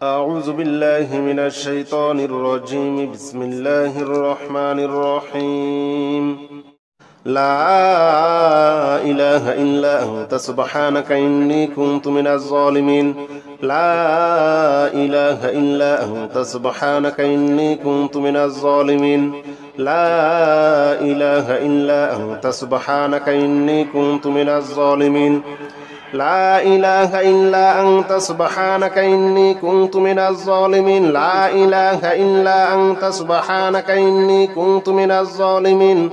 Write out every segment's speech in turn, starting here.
أعوذ بالله من الشيطان الرجيم. بسم الله الرحمن الرحيم. لا إله إلا أنت سبحانك إني كنت من الظالمين. لا إله إلا أنت سبحانك إني كنت من الظالمين. لا إله إلا أنت سبحانك إني كنت من الظالمين. لا إله إلا أنت سبحانك إني كنت من الظالمين. لا إله إلا أنت سبحانك إني كنت من الظالمين.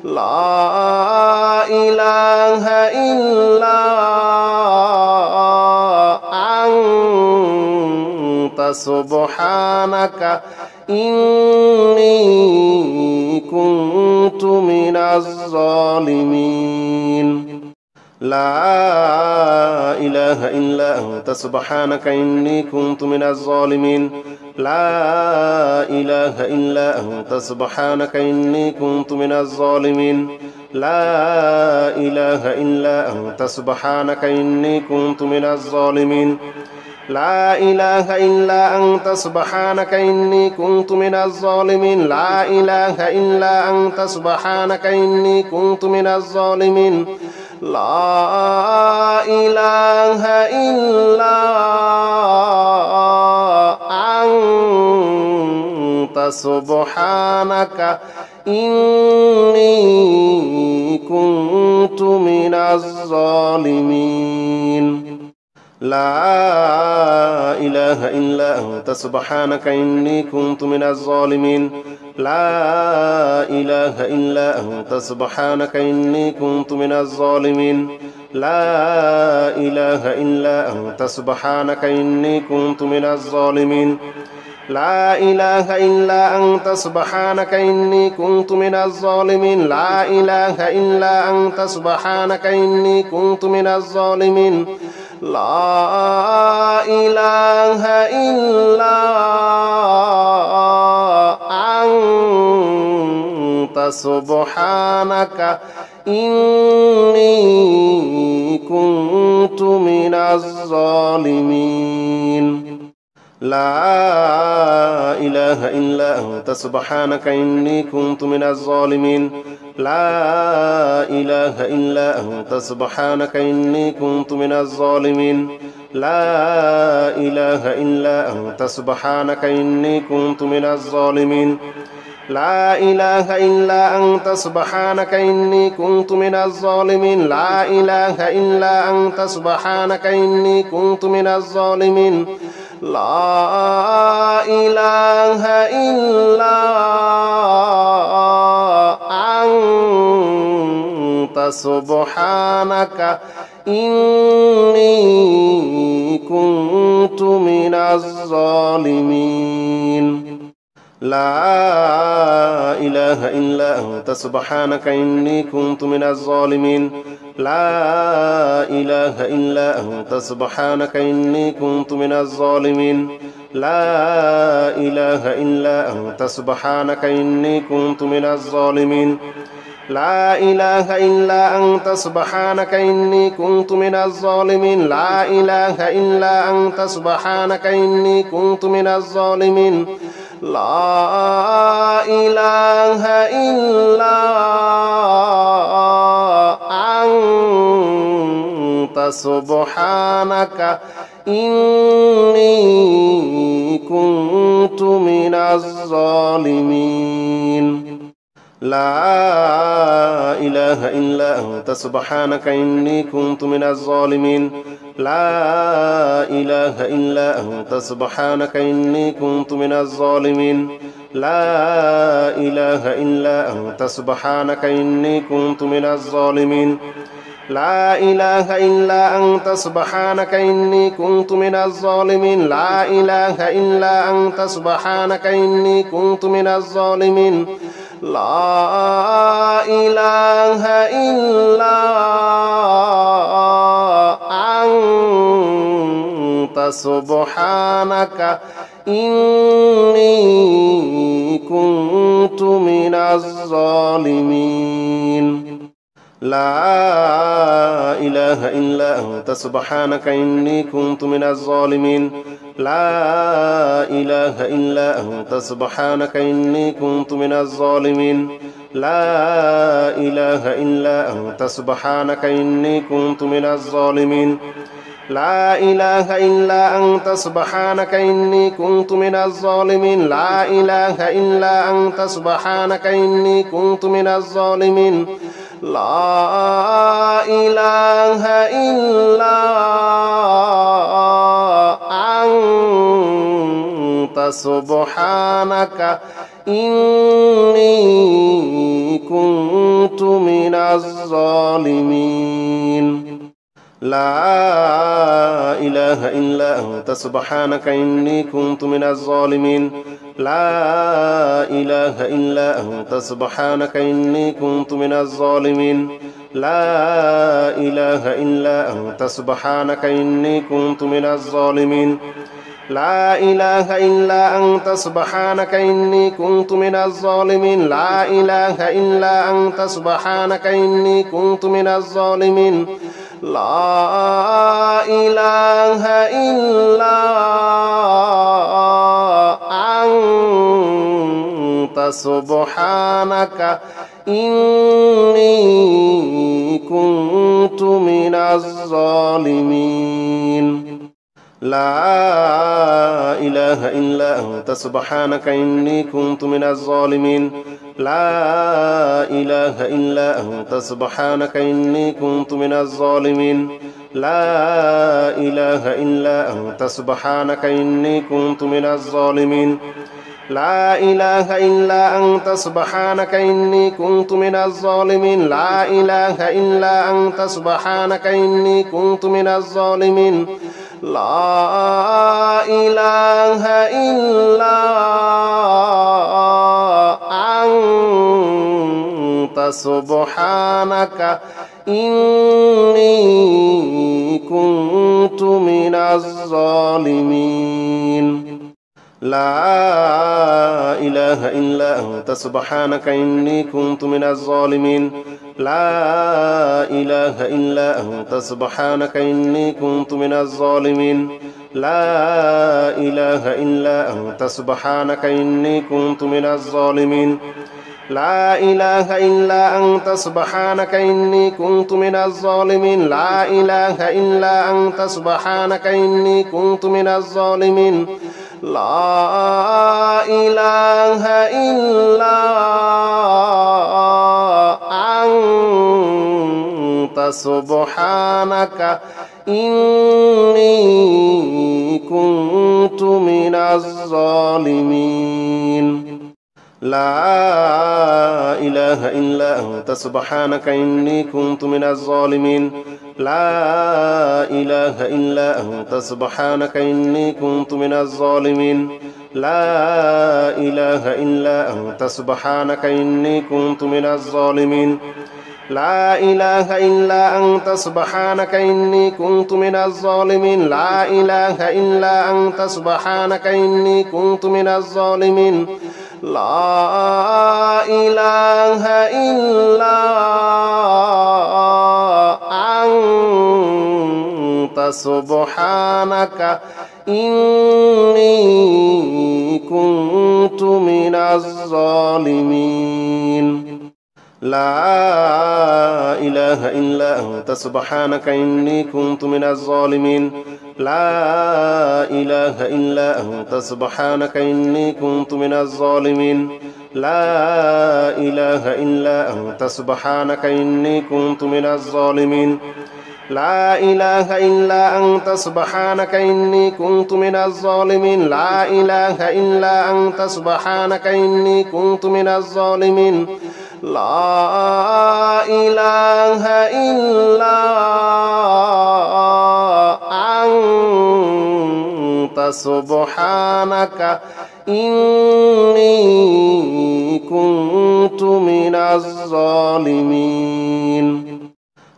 لا إله إلا أنت سبحانك إني كنت من الظالمين. لا إله إلا أنت سبحانك إني كنت من الظالمين. لا إله إلا أنت سبحانك إني كنت من الظالمين. لا إله إلا أنت سبحانك إني كنت من الظالمين. لا إله إلا أنت سبحانك إني كنت من الظالمين. لا إله إلا أنت سبحانك إني كنت من الظالمين. لا إله إلا أنت سبحانك إني كنت من الظالمين. لا إله إلا أنت سبحانك إني كنت من الظالمين. لا إله إلا أنت سبحانك إني كنت من الظالمين. لا إله إلا أنت سبحانك إني كنت من الظالمين. لا إله إلا أنت سبحانك إني كنت من الظالمين. لا إله إلا أنت سبحانك إني كنت من الظالمين. لا إله إلا أنت سبحانك إني كنت من الظالمين. لا إله إلا أنت سبحانك إني كنت من الظالمين. لا إله إلا أنت سبحانك إني كنت من الظالمين. لا إله إلا أنت سبحانك إني كنت من الظالمين. لا إله إلا أنت سبحانك إني كنت من الظالمين. لا إله إلا أنت سبحانك إني كنت من الظالمين. لا إله إلا أنت سبحانك إني كنت من الظالمين. لا إله إلا أنت سبحانك إني كنت من الظالمين. لا إله إلا أنت سبحانك إني كنت من الظالمين. لا إله إلا أنت سبحانك إني كنت من الظالمين. لا إله إلا أنت سبحانك إني كنت من الظالمين. لا إله إلا أنت سبحانك إني كنت من الظالمين. لا إله إلا أنت سبحانك إني كنت من الظالمين. لا إله إلا أنت سبحانك إني كنت من الظالمين. لا إله إلا أنت سبحانك إني كنت من الظالمين. لا إله إلا أنت سبحانك إني كنت من الظالمين. لا إله إلا أنت سبحانك إني كنت من الظالمين. لا إله إلا أنت سبحانك إني كنت من الظالمين. لا إله إلا أنت سبحانك إني كنت من الظالمين. لا إله إلا أنت سبحانك إني كنت من الظالمين. لا إله إلا أنت سبحانك إني كنت من الظالمين لا إله إلا أنت سبحانك إني كنت من الظالمين لا إله إلا أنت سبحانك إني كنت من الظالمين لا إله إلا أنت سبحانك إني كنت من الظالمين لا إله إلا أنت سبحانك إني كنت من الظالمين لا إله إلا أنت سبحانك إني كنت من الظالمين لا إله إلا أنت سبحانك إني كنت من الظالمين لا إله إلا أنت سبحانك إني كنت من الظالمين لا إله إلا أنت سبحانك إني كنت من الظالمين لا إله إلا أنت سبحانك إني كنت من الظالمين لا إله إلا أنت سبحانك إني كنت من الظالمين لا إله إلا أنت سبحانك إني كنت من الظالمين لا إله إلا أنت سبحانك إني كنت من الظالمين لا إله إلا أنت سبحانك إني كنت من الظالمين لا إله إلا أنت سبحانك إني كنت من الظالمين لا إله إلا أنت سبحانك إني كنت من الظالمين لا إله إلا أنت سبحانك إني كنت من الظالمين لا إله إلا أنت سبحانك إني كنت من الظالمين لا إله إلا أنت سبحانك إني كنت من الظالمين لا إله إلا أنت سبحانك إني كنت من الظالمين لا إله إلا أنت سبحانك إني كنت من الظالمين لا إله إلا أنت سبحانك إني كنت من الظالمين لا إله إلا أنت سبحانك إني كنت من الظالمين لا إله إلا أنت سبحانك إني كنت من الظالمين لا إله إلا أنت سبحانك إني كنت من الظالمين لا إله إلا أنت سبحانك إني كنت من الظالمين لا إله إلا أنت سبحانك إني كنت من الظالمين لا إله إلا أنت سبحانك إني كنت من الظالمين لا إله إلا أنت سبحانك إني كنت من الظالمين لا إله إلا أنت سبحانك إني كنت من الظالمين لا إله إلا أنت سبحانك إني كنت من الظالمين لا إله إلا أنت سبحانك إني كنت من الظالمين لا إله إلا أنت سبحانك إني كنت من الظالمين لا إله إلا أنت سبحانك إني كنت من الظالمين لا إله إلا أنت سبحانك إني كنت من الظالمين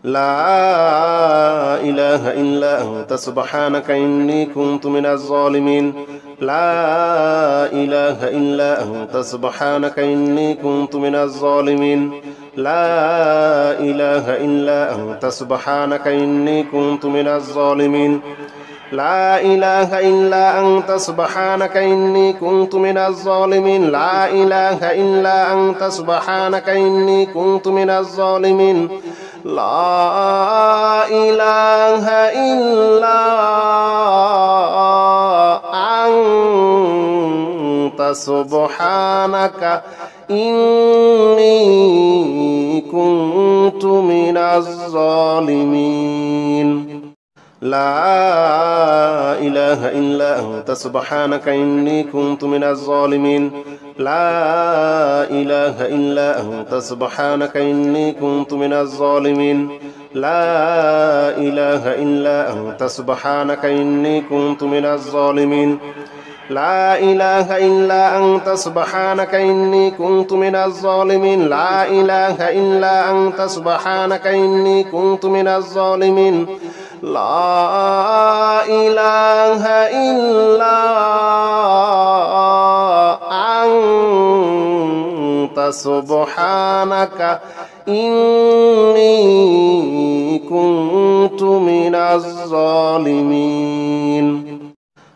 لا إله إلا أنت سبحانك إني كنت من الظالمين لا إله إلا أنت سبحانك إني كنت من الظالمين لا إله إلا أنت سبحانك إني كنت من الظالمين لا إله إلا أنت سبحانك إني كنت من الظالمين لا إله إلا أنت سبحانك إني كنت من الظالمين لا إله إلا أنت سبحانك إني كنت من الظالمين لا إله إلا أنت سبحانك إني كنت من الظالمين لا إله إلا أنت سبحانك إني كنت من الظالمين لا إله إلا أنت سبحانك إني كنت من الظالمين لا إله إلا أنت سبحانك إني كنت من الظالمين لا إله إلا أنت سبحانك إني كنت من الظالمين لا إله إلا أنت سبحانك إني كنت من الظالمين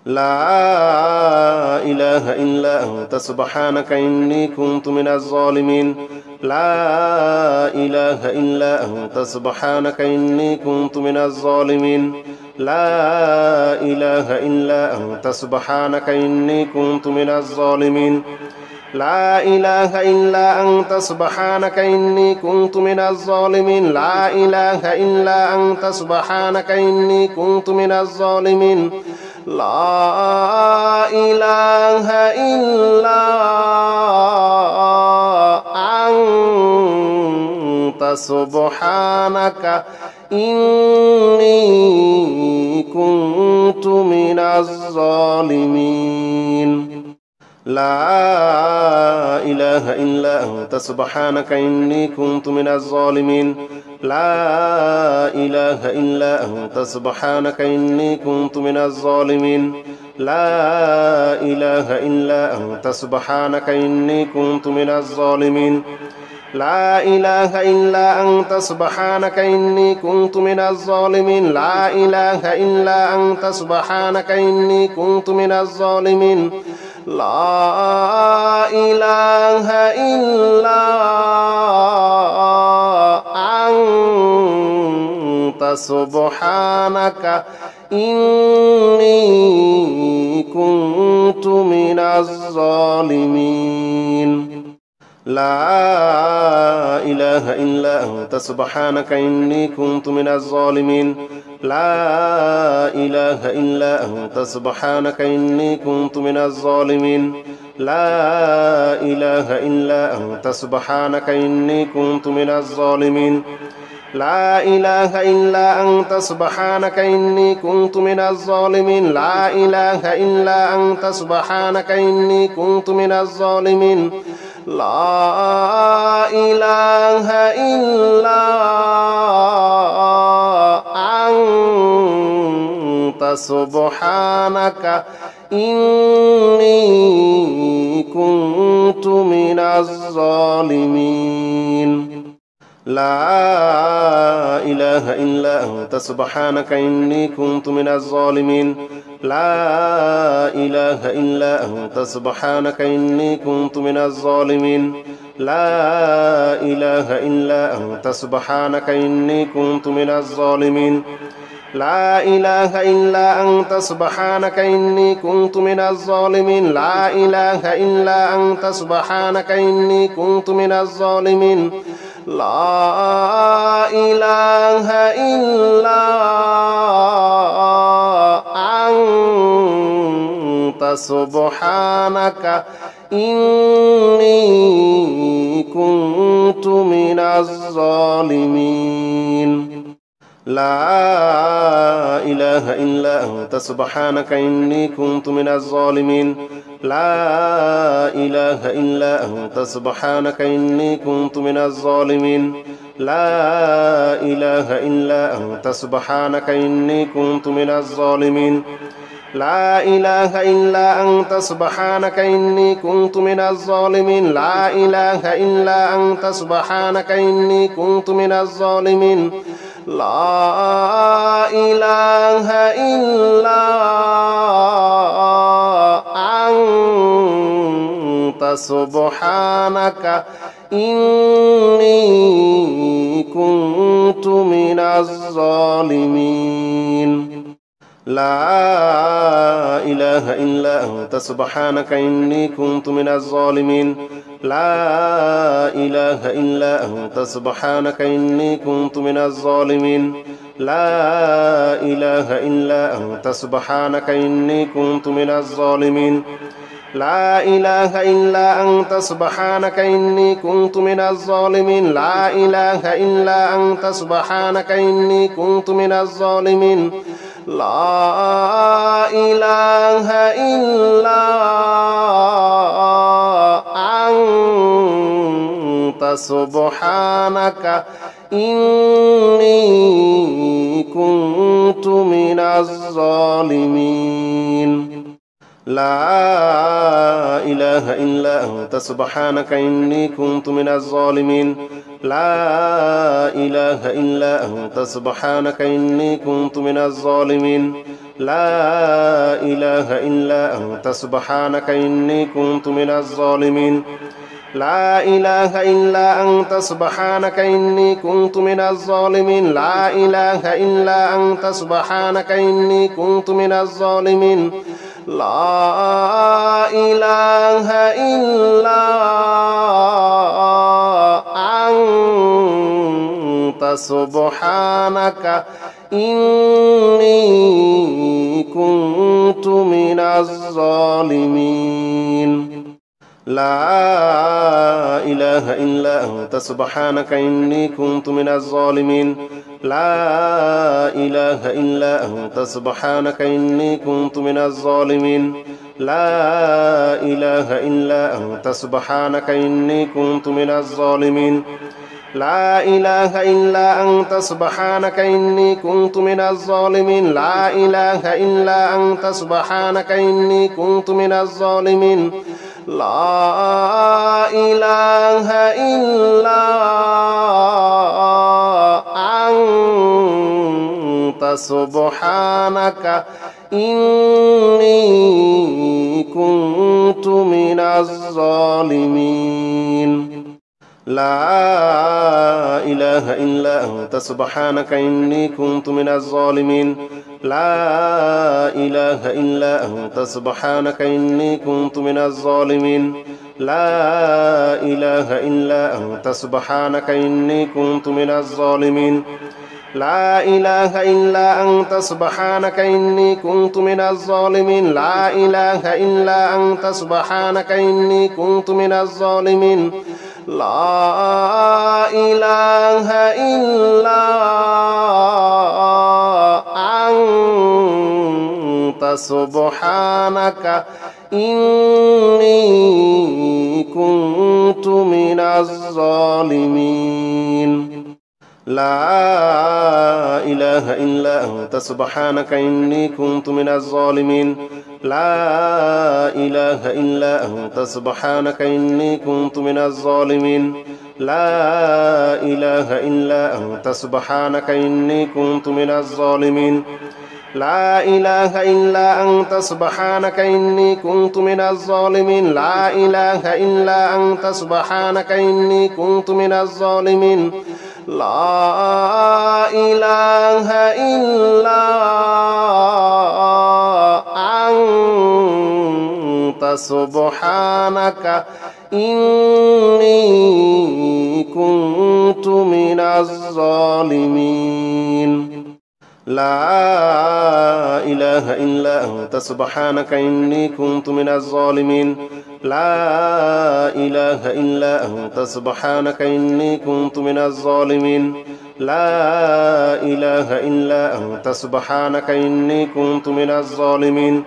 لا إله إلا أنت سبحانك إني كنت من الظالمين لا إله إلا أنت سبحانك إني كنت من الظالمين لا إله إلا أنت سبحانك إني كنت من الظالمين لا إله إلا أنت سبحانك إني كنت من الظالمين لا إله إلا أنت سبحانك إني كنت من الظالمين لا إله إلا أنت سبحانك إني كنت من الظالمين لا إله إلا أنت سبحانك إني كنت من الظالمين لا إله إلا أنت سبحانك إني كنت من الظالمين لا إله إلا أنت سبحانك إني كنت من الظالمين لا إله إلا أنت سبحانك إني كنت من الظالمين لا إله إلا أنت سبحانك إني كنت من الظالمين لا إله إلا أنت سبحانك إني كنت من الظالمين لا إله إلا أنت سبحانك إني كنت من الظالمين لا إله إلا أنت سبحانك إني كنت من الظالمين لا إله إلا أنت سبحانك إني كنت من الظالمين لا إله إلا أنت سبحانك إني كنت من الظالمين لا إله إلا أنت سبحانك إني كنت من الظالمين لا إله إلا أنت سبحانك إني كنت من الظالمين لا إله إلا أنت سبحانك إني كنت من الظالمين لا إله إلا أنت سبحانك إني كنت من الظالمين لا إله إلا أنت سبحانك إني كنت من الظالمين لا إله إلا أنت سبحانك إني كنت من الظالمين لا إله إلا أنت سبحانك إني كنت من الظالمين لا إله إلا أنت سبحانك إني كنت من الظالمين لا إله إلا أنت سبحانك إني كنت من الظالمين لا إله إلا أنت سبحانك إني كنت من الظالمين لا إله إلا أنت سبحانك إني كنت من الظالمين لا إله إلا أنت سبحانك إني كنت من الظالمين لا إله إلا أنت سبحانك إني كنت من الظالمين لا إله إلا أنت سبحانك إني كنت من الظالمين لا إله إلا أنت سبحانك إني كنت من الظالمين لا إله إلا أنت سبحانك إني كنت من الظالمين لا إله إلا أنت سبحانك إني كنت من الظالمين لا إله إلا أنت سبحانك إني كنت من الظالمين لا إله إلا أنت سبحانك إني كنت من الظالمين لا إله إلا أنت سبحانك إني كنت من الظالمين لا إله إلا أنت سبحانك إني كنت من الظالمين لا إله إلا أنت سبحانك إني كنت من الظالمين لا إله إلا أنت سبحانك إني كنت من الظالمين لا إله إلا أنت سبحانك إني كنت من الظالمين لا إله إلا أنت سبحانك إني كنت من الظالمين لا إله إلا أنت سبحانك إني كنت من الظالمين لا إله إلا أنت سبحانك إني كنت من الظالمين لا إله إلا أنت سبحانك إني كنت من الظالمين لا إله إلا أنت سبحانك إني كنت من الظالمين لا إله إلا أنت سبحانك إني كنت من الظالمين لا إله إلا أنت سبحانك إني كنت من الظالمين لا إله إلا أنت سبحانك إني كنت من الظالمين لا إله إلا أنت سبحانك إني كنت من الظالمين لا إله إلا أنت سبحانك إني كنت من الظالمين لا إله إلا أنت سبحانك إني كنت من الظالمين لا إله إلا أنت سبحانك إني كنت من الظالمين لا إله إلا أنت سبحانك إني كنت من الظالمين لا إله إلا أنت سبحانك إني كنت من الظالمين لا إله إلا أنت سبحانك إني كنت من الظالمين لا إله إلا أنت سبحانك إني كنت من الظالمين لا إله إلا أنت سبحانك إني كنت من الظالمين لا إله إلا أنت سبحانك إني كنت من الظالمين لا إله إلا أنت سبحانك إني كنت من الظالمين لا إله إلا أنت سبحانك إني كنت من الظالمين لا إله إلا أنت سبحانك إني كنت من الظالمين لا إله إلا أنت سبحانك إني كنت من الظالمين لا إله إلا أنت سبحانك إني كنت من الظالمين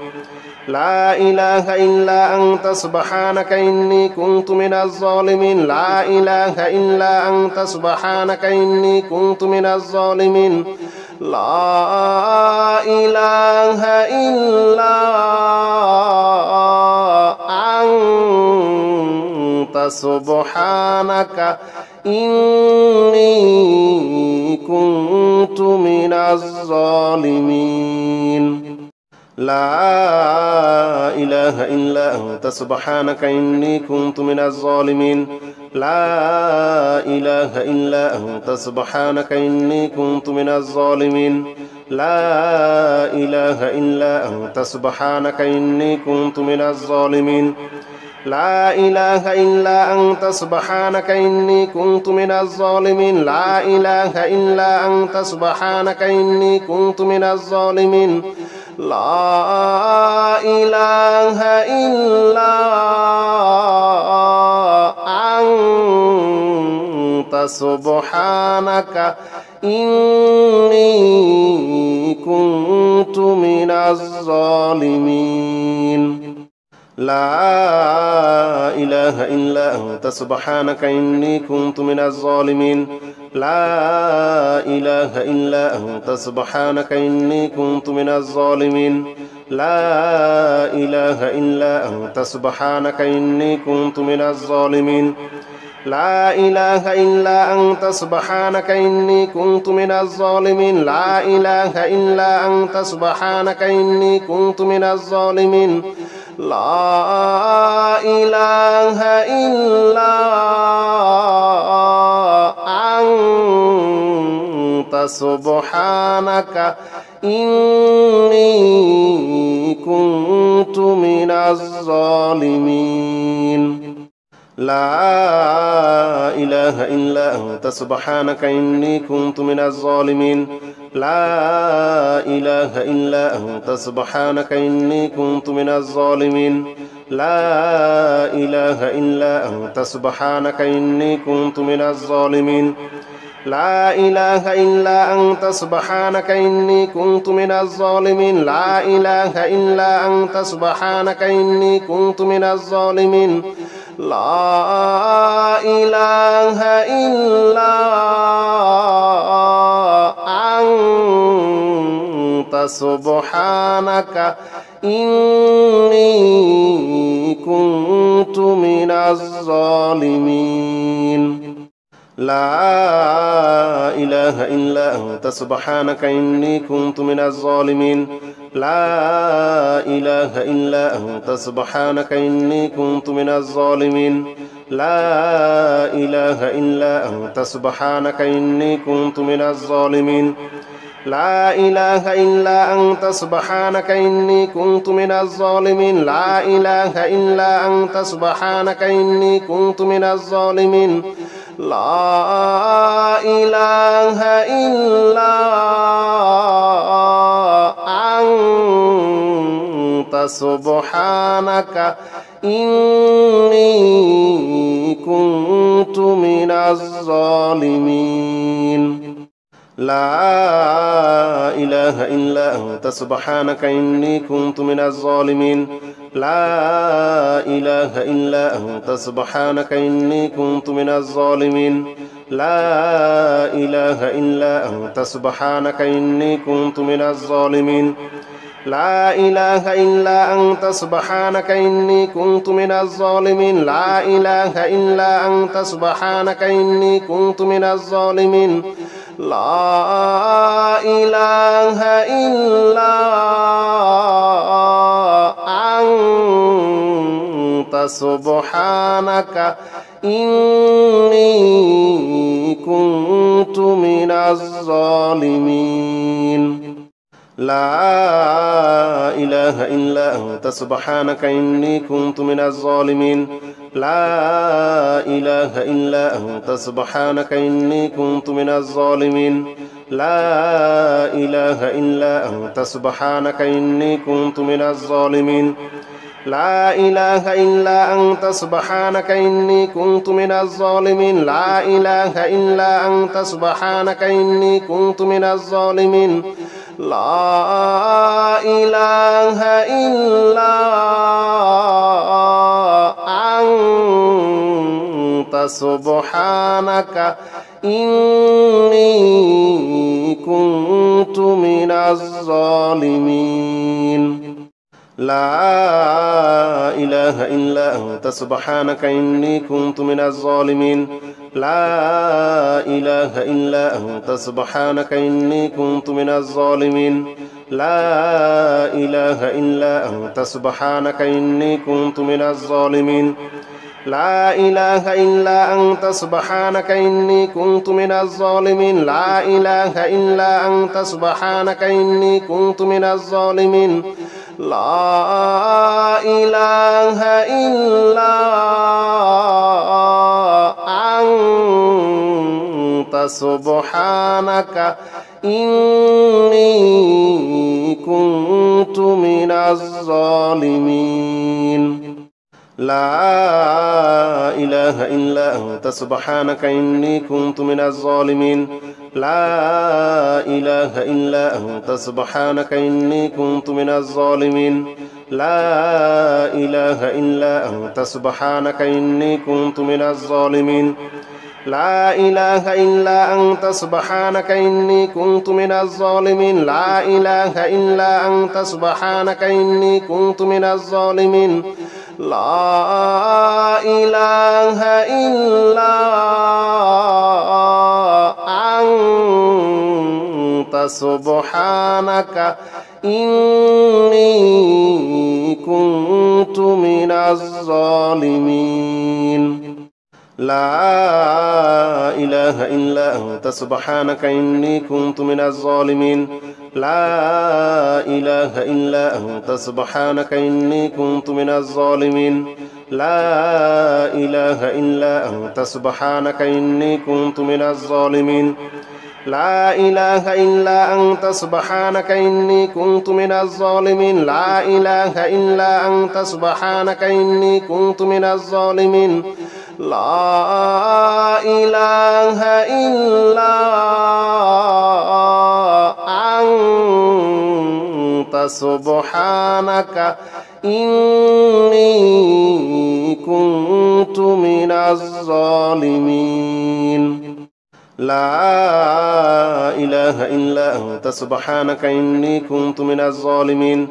لا إله إلا أنت سبحانك إني كنت من الظالمين لا إله إلا أنت سبحانك إني كنت من الظالمين لا إله إلا أنت سبحانك إني كنت من الظالمين لا إله إلا أنت سبحانك إني كنت من الظالمين لا إله إلا أنت سبحانك إني كنت من الظالمين لا إله إلا أنت سبحانك إني كنت من الظالمين لا إله إلا أنت سبحانك إني كنت من الظالمين لا إله إلا أنت سبحانك إني كنت من الظالمين لا إله إلا أنت سبحانك إني كنت من الظالمين لا إله إلا أنت سبحانك إني كنت من الظالمين لا إله إلا أنت سبحانك إني كنت من الظالمين لا إله إلا أنت سبحانك إني كنت من الظالمين لا إله إلا أنت سبحانك إني كنت من الظالمين لا إله إلا أنت سبحانك إني كنت من الظالمين لا إله إلا أنت سبحانك إني كنت من الظالمين لا إله إلا أنت سبحانك إني كنت من الظالمين لا إله إلا أنت سبحانك إني كنت من الظالمين لا إله إلا أنت سبحانك إني كنت من الظالمين لا إله إلا أنت سبحانك إني كنت من الظالمين لا إله إلا أنت سبحانك إني كنت من الظالمين لا إله إلا أنت سبحانك إني كنت من الظالمين لا إله إلا أنت سبحانك إني كنت من الظالمين لا إله إلا أنت سبحانك إني كنت من الظالمين لا إله إلا أنت سبحانك إني كنت من الظالمين لا إله إلا أنت سبحانك إني كنت من الظالمين لا إله إلا أنت سبحانك إني كنت من الظالمين لا إله إلا أنت سبحانك إني كنت من الظالمين لا إله إلا أنت سبحانك إني كنت من الظالمين لا إله إلا أنت سبحانك إني كنت من الظالمين لا إله إلا أنت سبحانك إني كنت من الظالمين لا إله إلا أنت سبحانك إني كنت من الظالمين لا إله إلا أنت سبحانك إني كنت من الظالمين لا إله إلا أنت سبحانك إني كنت من الظالمين لا إله إلا أنت سبحانك إني كنت من الظالمين لا إله إلا أنت سبحانك إني كنت من الظالمين لا إله إلا أنت سبحانك إني كنت من الظالمين لا إله إلا أنت سبحانك إني كنت من الظالمين لا إله إلا أنت سبحانك إني كنت من الظالمين لا إله إلا أنت سبحانك إني كنت من الظالمين لا إله إلا أنت سبحانك إني كنت من الظالمين لا إله إلا أنت سبحانك إني كنت من الظالمين لا إله إلا أنت سبحانك إني كنت من الظالمين لا إله إلا أنت سبحانك إني كنت من الظالمين لا إله إلا أنت سبحانك إني كنت من الظالمين لا إله إلا أنت سبحانك إني كنت من الظالمين لا إله إلا أنت سبحانك إني كنت من الظالمين لا إله إلا أنت سبحانك إني كنت من الظالمين لا إله إلا أنت سبحانك إني كنت من الظالمين لا إله إلا أنت سبحانك إني كنت من الظالمين لا إله إلا أنت سبحانك إني كنت من الظالمين لا إله إلا أنت سبحانك إني كنت من الظالمين لا إله إلا أنت سبحانك إني كنت من الظالمين لا إله إلا أنت سبحانك إني كنت من الظالمين لا إله إلا أنت سبحانك إني كنت من الظالمين لا إله إلا أنت سبحانك إني كنت من الظالمين لا إله إلا أنت سبحانك إني كنت من الظالمين لا إله إلا أنت سبحانك إني كنت من الظالمين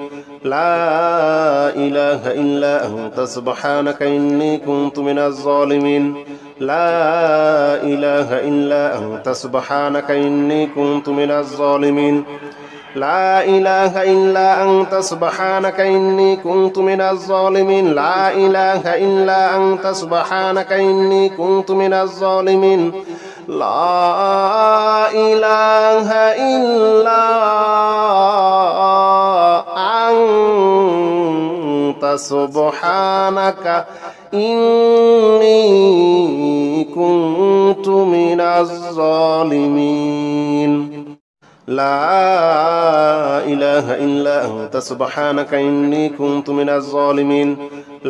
لا إله إلا أنت سبحانك إني كنت من الظالمين لا إله إلا أنت سبحانك إني كنت من الظالمين لا إله إلا أنت سبحانك إني كنت من الظالمين لا إله إلا أنت سبحانك إني كنت من الظالمين لا إله إلا أنت سبحانك إني كنت من الظالمين لا إله إلا أنت سبحانك إني كنت من الظالمين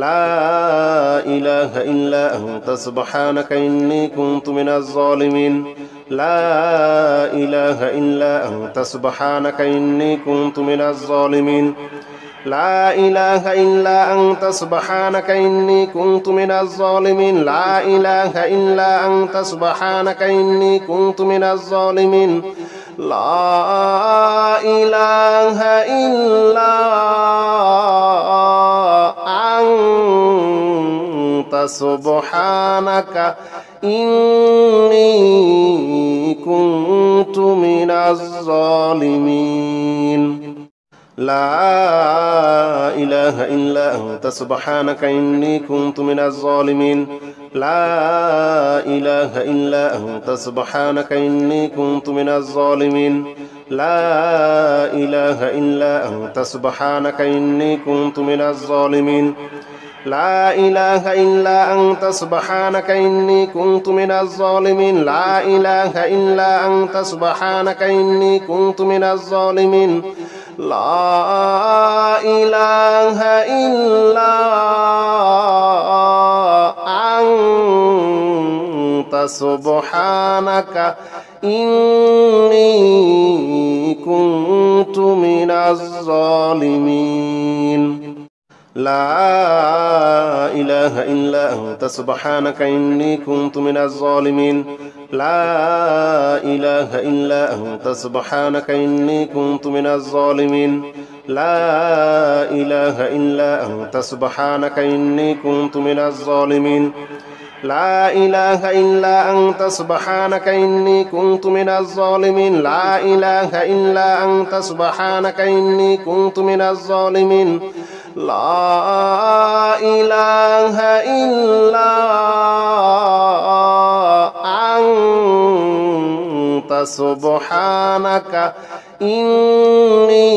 لا إله إلا أنت سبحانك إني كنت من الظالمين لا إله إلا أنت سبحانك إني كنت من الظالمين لا إله إلا أنت سبحانك إني كنت من الظالمين لا إله إلا أنت سبحانك إني كنت من الظالمين لا إله إلا أنت سبحانك إني كنت من الظالمين لا إله إلا أنت سبحانك إني كنت من الظالمين لا إله إلا أنت سبحانك إني كنت من الظالمين لا إله إلا أنت سبحانك إني كنت من الظالمين لا إله إلا أنت سبحانك إني كنت من الظالمين لا إله إلا أنت سبحانك إني كنت من الظالمين لا إله إلا أنت سبحانك إني كنت من الظالمين لا إله إلا أنت سبحانك إني كنت من الظالمين لا إله إلا أنت سبحانك إني كنت من الظالمين لا إله إلا أنت سبحانك إني كنت من الظالمين لا إله إلا أنت سبحانك إني كنت من الظالمين لا إله إلا أنت سبحانك إني كنت من الظالمين لا إله إلا أنت سبحانك إني كنت من الظالمين لا إله إلا أنت سبحانك إني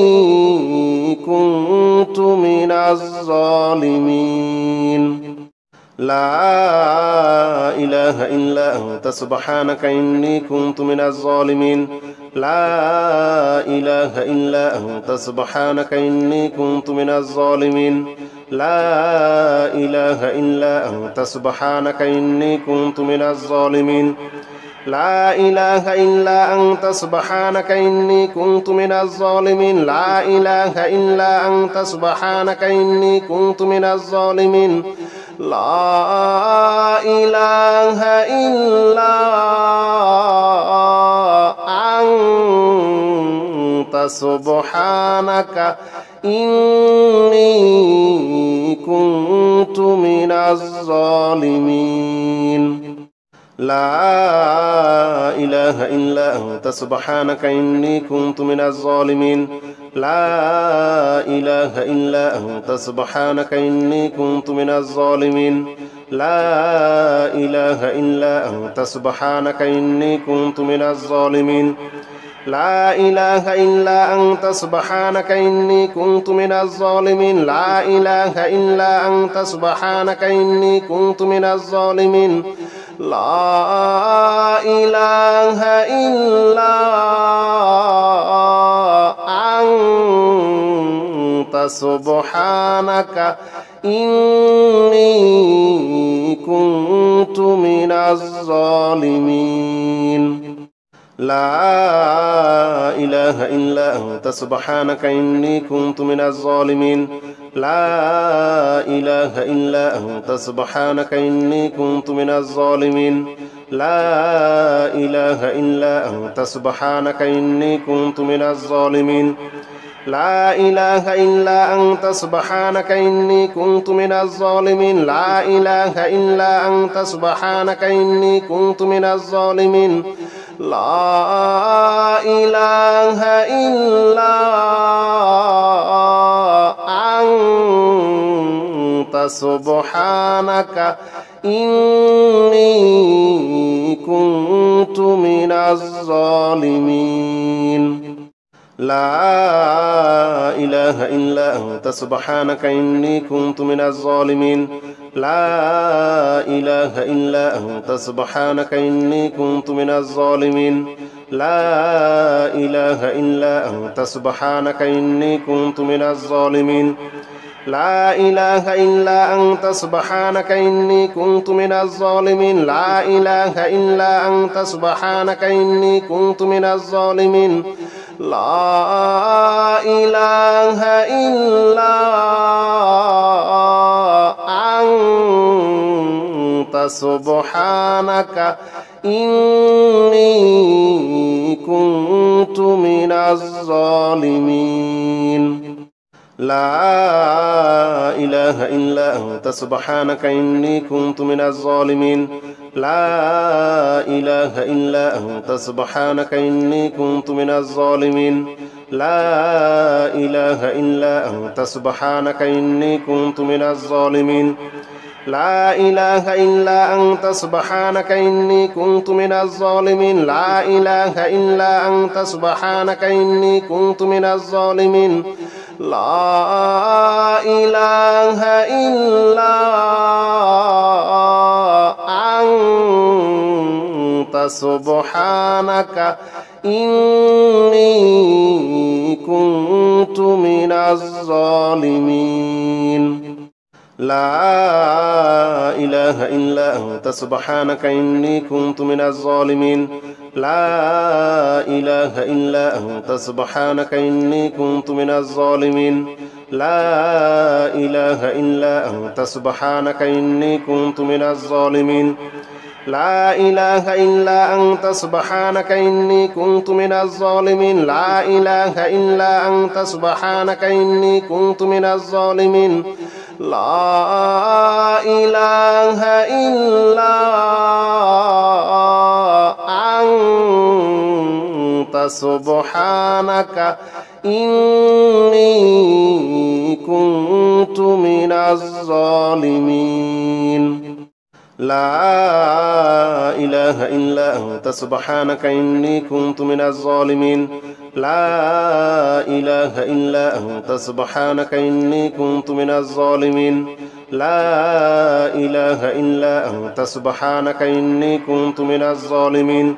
كنت من الظالمين لا إله إلا أنت سبحانك إني كنت من الظالمين لا إله إلا أنت سبحانك إني كنت من الظالمين لا إله إلا أنت سبحانك إني كنت من الظالمين لا إله إلا أنت سبحانك إني كنت من الظالمين لا إله إلا أنت سبحانك إني كنت من الظالمين لا إله إلا أنت سبحانك إني كنت من الظالمين لا إله إلا أنت سبحانك إني كنت من الظالمين لا إله إلا أنت سبحانك إني كنت من الظالمين لا إله إلا أنت سبحانك إني كنت من الظالمين لا إله إلا أنت سبحانك إني كنت من الظالمين لا إله إلا أنت سبحانك إني كنت من الظالمين لا إله إلا أنت سبحانك إني كنت من الظالمين لا إله إلا أنت سبحانك إني كنت من الظالمين لا إله إلا أنت سبحانك إني كنت من الظالمين لا إله إلا أنت سبحانك إني كنت من الظالمين لا إله إلا أنت سبحانك إني كنت من الظالمين لا إله إلا أنت سبحانك إني كنت من الظالمين لا إله إلا أنت سبحانك إني كنت من الظالمين لا إله إلا أنت سبحانك إني كنت من الظالمين لا إله إلا أنت سبحانك إني كنت من الظالمين لا إله إلا أنت سبحانك إني كنت من الظالمين لا إله إلا أنت سبحانك إني كنت من الظالمين لا إله إلا أنت سبحانك إني كنت من الظالمين لا إله إلا أنت سبحانك إني كنت من الظالمين لا إله إلا أنت سبحانك إني كنت من الظالمين لا إله إلا أنت سبحانك إني كنت من الظالمين لا إله إلا أنت سبحانك إني كنت من الظالمين لا إله إلا أنت سبحانك إني كنت من الظالمين لا إله إلا أنت سبحانك إني كنت من الظالمين لا إله إلا أنت سبحانك إني كنت من الظالمين لا إله إلا أنت سبحانك إني كنت من الظالمين لا إله إلا أنت سبحانك إني كنت من الظالمين لا إله إلا أنت سبحانك إني كنت من الظالمين لا إله إلا أنت سبحانك إني كنت من الظالمين لا إله إلا أنت سبحانك إني كنت من الظالمين لا إله إلا سبحانك إني كنت من الظالمين لا إله إلا أنت سبحانك إني كنت من الظالمين لا إله إلا أنت سبحانك إني كنت من الظالمين لا إله إلا أنت سبحانك إني كنت من الظالمين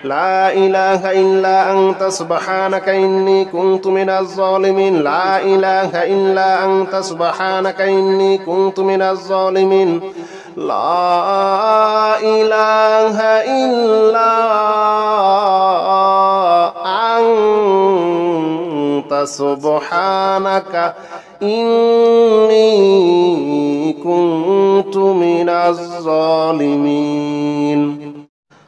لا إله إلا أنت سبحانك إني كنت من الظالمين لا إله إلا أنت سبحانك إني كنت من الظالمين لا إله إلا أنت سبحانك إني كنت من الظالمين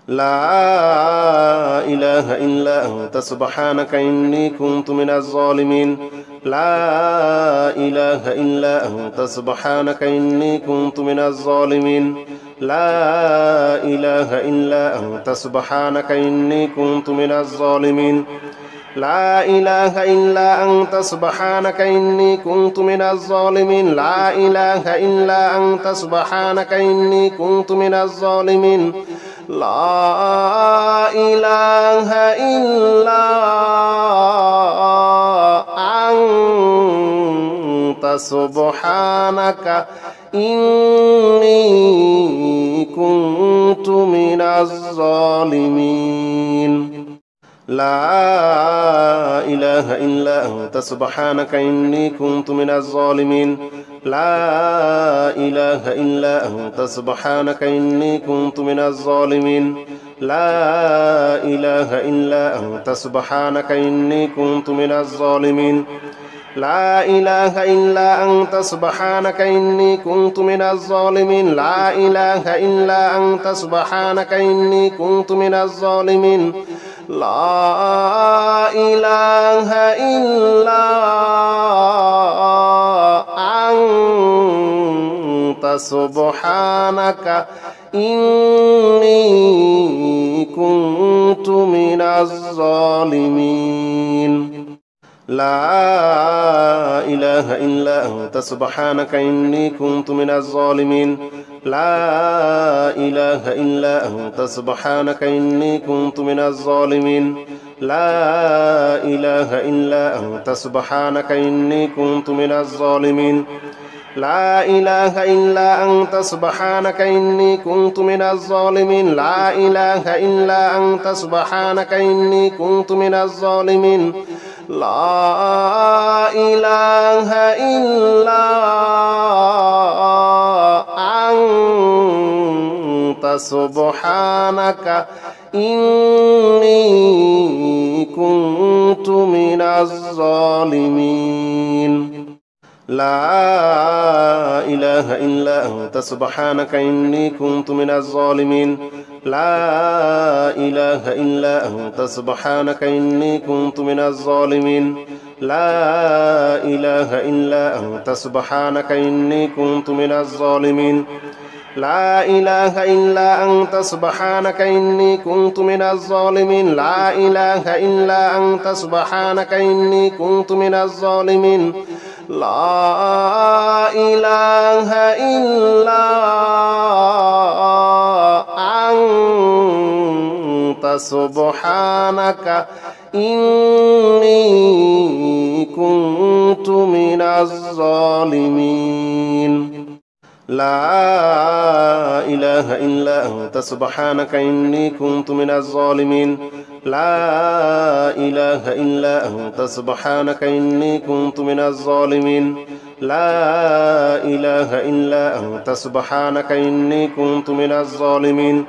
لا إله إلا أنت سبحانك إني كنت من الظالمين لا إله إلا أنت سبحانك إني كنت من الظالمين لا إله إلا أنت سبحانك إني كنت من الظالمين لا إله إلا أنت سبحانك إني كنت من الظالمين لا إله إلا أنت سبحانك إني كنت من الظالمين لا إله إلا أنت سبحانك إني كنت من الظالمين لا إله إلا أنت سبحانك إني كنت من الظالمين لا إله إلا أنت سبحانك إني كنت من الظالمين لا إله إلا أنت سبحانك إني كنت من الظالمين لا إله إلا أنت سبحانك إني كنت من الظالمين لا إله إلا أنت سبحانك إني كنت من الظالمين لا إله إلا أنت سبحانك إني كنت من الظالمين لا إله إلا أنت سبحانك إني كنت من الظالمين لا إله إلا أنت سبحانك إني كنت من الظالمين لا إله إلا أنت سبحانك إني كنت من الظالمين لا إله إلا أنت سبحانك إني كنت من الظالمين لا إله إلا أنت سبحانك إني كنت من الظالمين لا إله إلا أنت سبحانك إني كنت من الظالمين لا إله إلا أنت سبحانك إني كنت من الظالمين لا إله إلا أنت سبحانك إني كنت من الظالمين لا إله إلا أنت سبحانك إني كنت من الظالمين لا إله إلا أنت سبحانك إني كنت من الظالمين لا إله إلا أنت سبحانك إني كنت من الظالمين لا إله إلا أنت سبحانك إني كنت من الظالمين لا إله إلا أنت سبحانك إني كنت من الظالمين لا إله إلا أنت سبحانك إني كنت من الظالمين لا إله إلا أنت سبحانك إني كنت من الظالمين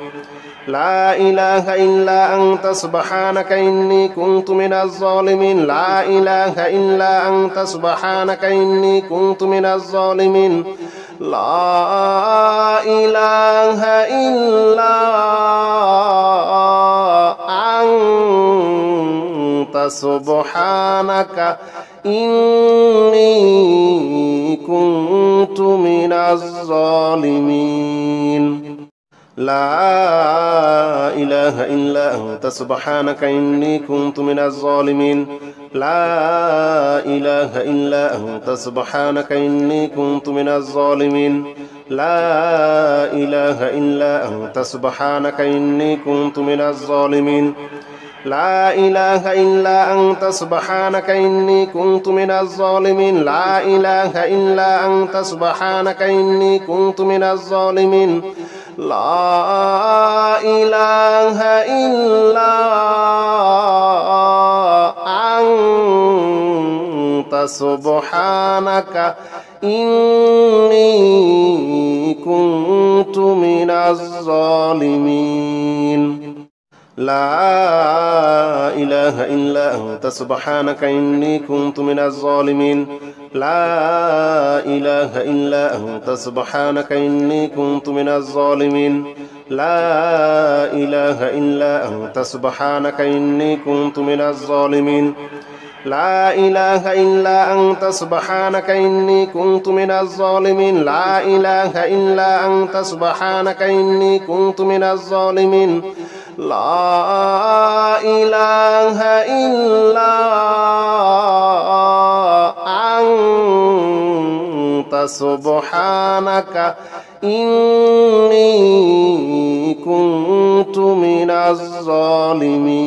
لا إله إلا أنت سبحانك إني كنت من الظالمين لا إله إلا أنت سبحانك إني كنت من الظالمين لا إله إلا أنت سبحانك إني كنت من الظالمين لا إله إلا أنت سبحانك إني كنت من الظالمين لا إله إلا أنت سبحانك إني كنت من الظالمين لا إله إلا أنت سبحانك إني كنت من الظالمين لا إله إلا أنت سبحانك إني كنت من الظالمين لا إله إلا أنت سبحانك إني كنت من الظالمين لا إله إلا أنت سبحانك إني كنت من الظالمين لا إله إلا أنت سبحانك إني كنت من الظالمين لا إله إلا أنت سبحانك إني كنت من الظالمين لا إله إلا أنت سبحانك إني كنت من الظالمين لا إله إلا أنت سبحانك إني كنت من الظالمين لا إله إلا أنت سبحانك إني كنت من الظالمين لا إله إلا أنت سبحانك إني كنت من الظالمين